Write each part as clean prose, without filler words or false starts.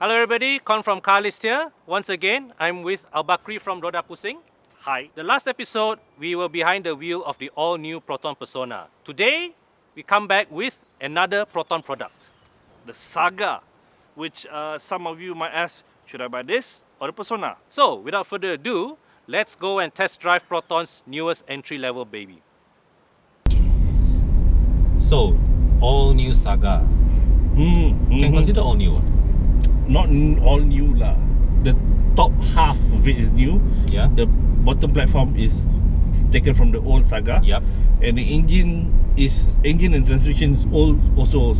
Hello everybody, Con from Carlist here. Once again, I'm with Al-Bakri from Roda Pusing. Hi. The last episode, we were behind the wheel of the all-new Proton Persona. Today, we come back with another Proton product. The Saga, which some of you might ask, should I buy this or the Persona? So, without further ado, let's go and test drive Proton's newest entry-level baby. So, all-new Saga. Can consider all new. Not all new lah. The top half of it is new. Yeah. The bottom platform is taken from the old Saga. Yep. And the engine and transmission is also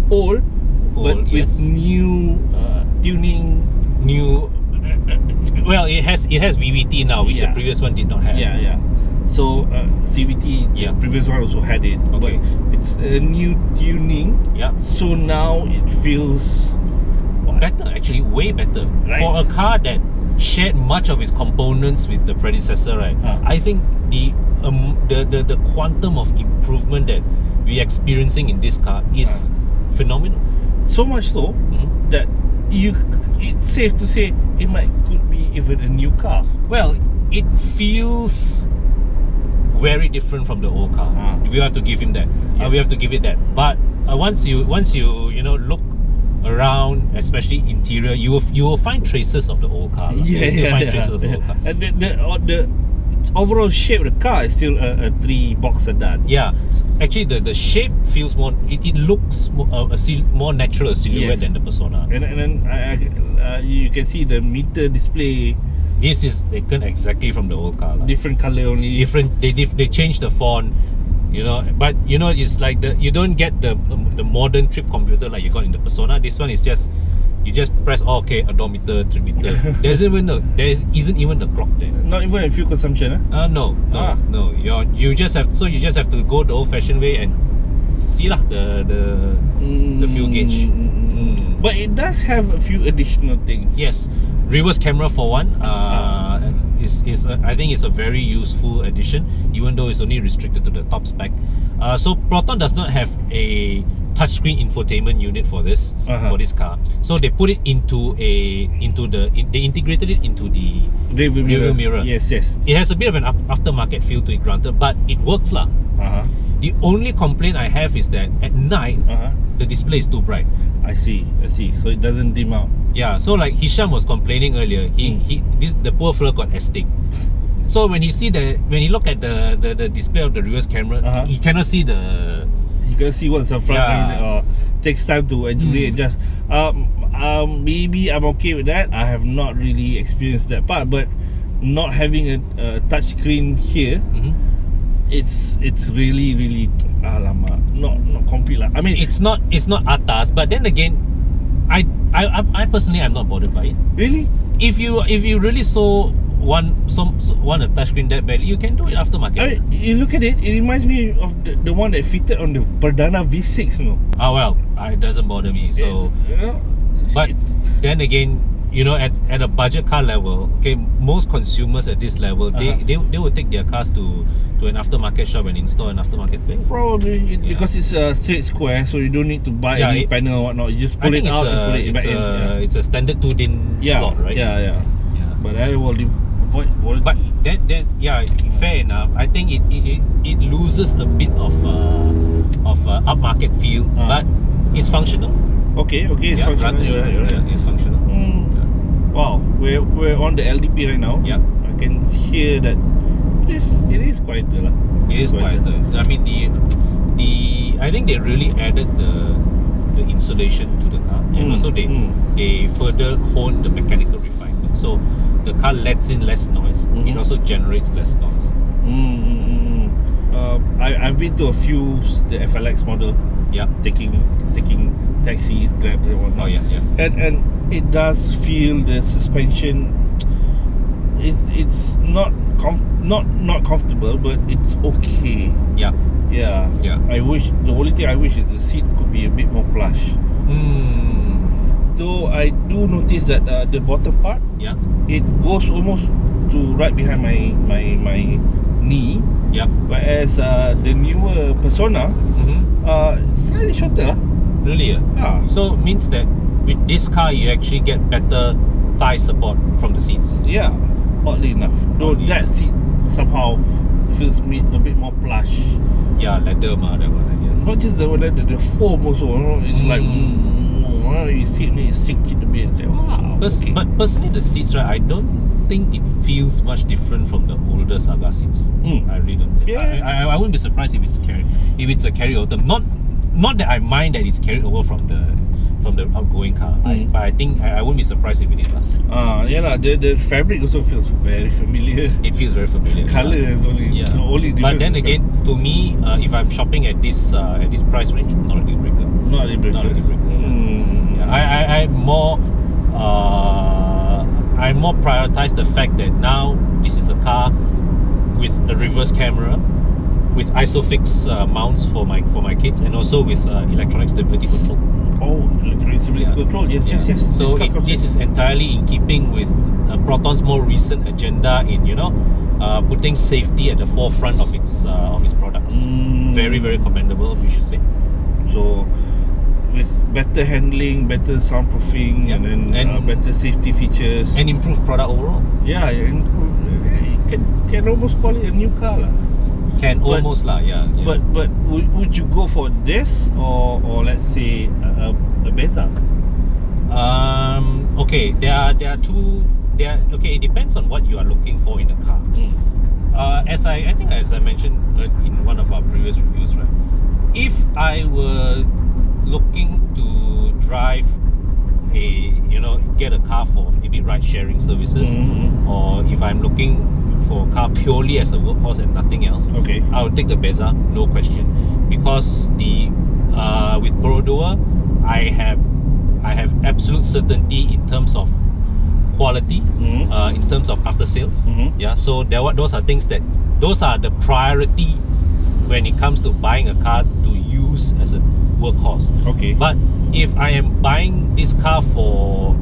old, but with yes. new tuning. New. Well, it has VVT now, which the previous one did not have. Yeah. So CVT, Yeah. the previous one also had it, Okay. but it's a new tuning. Yeah. So now it feels Better, actually, way better. Right. For a car that shared much of its components with the predecessor, right? I think the quantum of improvement that we're experiencing in this car is phenomenal. so much so that it's safe to say it could be even a new car. Well, it feels very different from the old car. We have to give him that. We have to give it that. But once you look around, especially interior, you will find traces of the old car. Traces of the old car. And the overall shape of the car is still a 3-box sedan. Yeah, actually the shape feels more. It looks more natural a silhouette than the Persona. And then you can see the meter display. This is taken exactly from the old car. Different color only. Different. They changed the font. But it's like you don't get the modern trip computer like you got in the Persona. This one is just you just press odometer, trip meter. There isn't even the clock there. Not even a fuel consumption. No. You just have to go the old-fashioned way and see the fuel gauge. But it does have a few additional things. Yes, reverse camera for one. I think it's a very useful addition, even though it's only restricted to the top spec. So Proton does not have a touchscreen infotainment unit for this car. So they put it they integrated it into the rear mirror. Yes. It has a bit of an aftermarket feel to it, granted, but it works lah. The only complaint I have is that at night the display is too bright. I see. So it doesn't dim out. Yeah, so like Hisham was complaining earlier, the poor fella got astig. So when he look at the display of the reverse camera, he cannot see the. You can see what's the front end. Takes time to adjust. Maybe I'm okay with that. I have not really experienced that part, but not having a touch screen here, it's really alamak, not complete lah. I mean, it's not atas, but then again, I personally am not bothered by it. Really? If you really want a touchscreen that badly, you can do it aftermarket. I mean, you look at it, it reminds me of the one that fitted on the Perdana V6, no? Well, it doesn't bother me. So, but then again, at a budget car level, most consumers at this level, they will take their cars to an aftermarket shop and install an aftermarket plate. Probably because it's a straight square, so you don't need to buy a new panel or whatnot. You just pull it out and pull it back in. It's a standard 2-DIN slot, right? Yeah. But I will avoid quality. But then fair enough. I think it loses a bit of upmarket feel, but it's functional. Okay, it's functional. It's functional. Wow, we're on the LDP right now. Yeah, I can hear that it is quieter lah. It is quieter. I mean I think they really added the insulation to the car, and also they further honed the mechanical refinement. So the car lets in less noise. It also generates less noise. I've been to a few the FLX model. Yeah, taking taxis, Grabs and whatnot. And it does feel the suspension. It's not comfortable, but it's okay. Yeah. The only thing I wish is the seat could be a bit more plush. Though I do notice that the bottom part, it goes almost to right behind my knee. Whereas the newer Persona, slightly shorter. Really? So means that with this car you actually get better thigh support from the seats. Yeah, oddly enough. Though that seat somehow feels a bit more plush. Yeah, leather ma, that one I guess. Not just the leather, the foam also. You know, it's like you sit and you sink in a bit and say, wow. Okay. But personally, the seats, right, I don't think it feels much different from the older Saga seats. I really don't think. Yeah. I wouldn't be surprised if it's a carryover. Not that I mind that it's carried over from the outgoing car. But I think I wouldn't be surprised if it is. The fabric also feels very familiar. It feels very familiar. Colour is only difference. But then again, to me, if I'm shopping at this price range, not a deal breaker. Not a deal breaker. Not a deal breaker. I'm more prioritize the fact that now this is a car with a reverse camera, with ISOFIX mounts for my kids, and also with electronic stability control. Oh, electronic stability control. Yes. So this is entirely in keeping with Proton's more recent agenda in putting safety at the forefront of its products. Very, very commendable, we should say. So with better handling, better soundproofing, and then better safety features, and improved product overall. Yeah, can almost call it a new car lah. But would you go for this or let's say a Beza? Okay, there are two. It depends on what you are looking for in a car. As I mentioned in one of our previous reviews, right? If I were looking to drive get a car for maybe ride sharing services, or if I'm looking for a car purely as a workhorse and nothing else, I would take the Beza, no question, because with Roda I have absolute certainty in terms of quality, in terms of after sales. So those are the priority when it comes to buying a car to use as a workhorse. But if I am buying this car for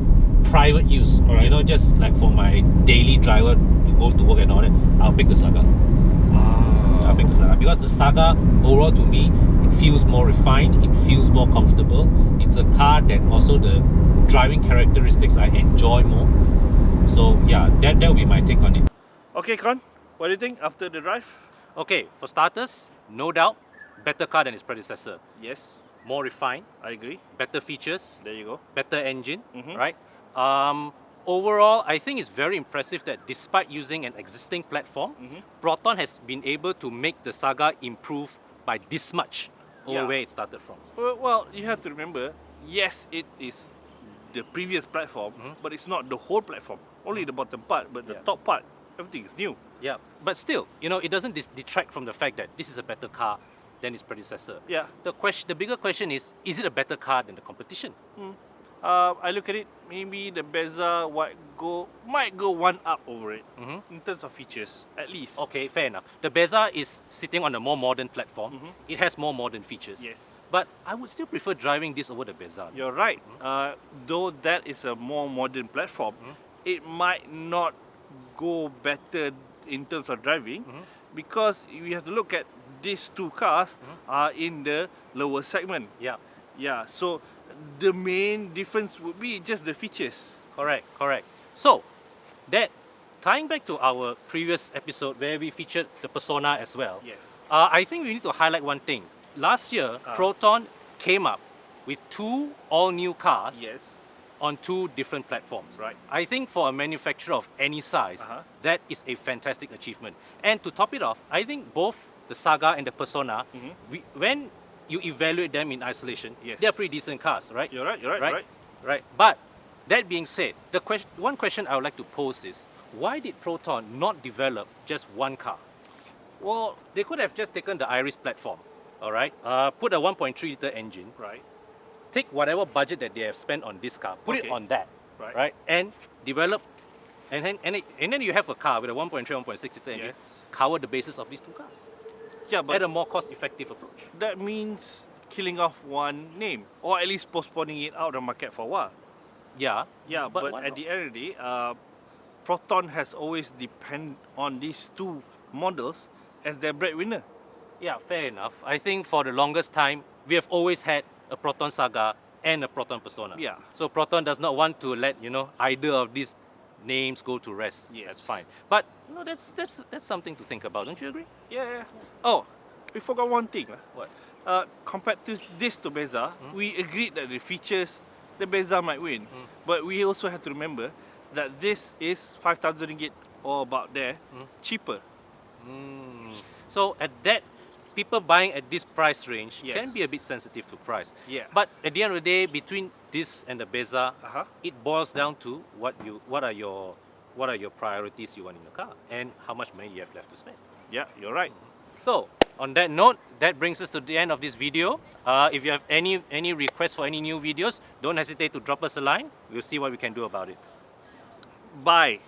private use, just like for my daily driver to go to work and all that, I'll pick the Saga. I'll pick the Saga because the Saga overall to me, it feels more refined, it feels more comfortable. It's a car that also the driving characteristics I enjoy more. So yeah, that will be my take on it. Okay, Con, what do you think after the drive? Okay, for starters, no doubt, better car than its predecessor. Yes. More refined. I agree. Better features. There you go. Better engine, right? Overall, I think it's very impressive that despite using an existing platform, Proton has been able to make the Saga improve by this much over where it started from. Well, you have to remember, yes, it is the previous platform, but it's not the whole platform. Only the bottom part, but the top part, everything is new. Yeah, but still, it doesn't detract from the fact that this is a better car than its predecessor. Yeah. The bigger question is it a better car than the competition? I look at it, maybe the Beza might go one up over it in terms of features, at least. Okay, fair enough. The Beza is sitting on a more modern platform. It has more modern features. Yes. But I would still prefer driving this over the Beza. You're right. Though that is a more modern platform, it might not go better in terms of driving because you have to look at these two cars are in the lower segment. Yeah. So the main difference would be just the features. Correct. So, that tying back to our previous episode where we featured the Persona as well. Yes. I think we need to highlight one thing. Last year, Proton came up with two all-new cars on two different platforms. Right. I think for a manufacturer of any size, that is a fantastic achievement. And to top it off, I think both the Saga and the Persona, when you evaluate them in isolation, they're pretty decent cars, right? You're right. But that being said, one question I would like to pose is, why did Proton not develop just one car? Well, they could have just taken the Iris platform, all right? Put a 1.3 liter engine, right? Take whatever budget that they have spent on this car, put it on that, right? And develop, and then you have a car with a 1.3, 1.6 liter engine, cover the basis of these two cars. Yeah, but at a more cost-effective approach. That means killing off one name, or at least postponing it out of the market for a while. Yeah, but at the end of the day, Proton has always depended on these two models as their breadwinner. Yeah, fair enough. I think for the longest time, we have always had a Proton Saga and a Proton persona. Yeah. So Proton does not want to let either of these names go to rest. Yes. That's fine. But that's something to think about. Don't you agree? Yeah. Oh, we forgot one thing. What? Compared to this to Beza, we agreed that the features, the Beza might win. But we also have to remember that this is 5,000 ringgit or about there, cheaper. So at that, people buying at this price range Yes. can be a bit sensitive to price. Yeah. But at the end of the day, between this and the Beza, it boils down to what are your priorities you want in your car and how much money you have left to spend. Yeah, you're right. So on that note, that brings us to the end of this video. If you have any requests for any new videos, don't hesitate to drop us a line. We'll see what we can do about it. Bye.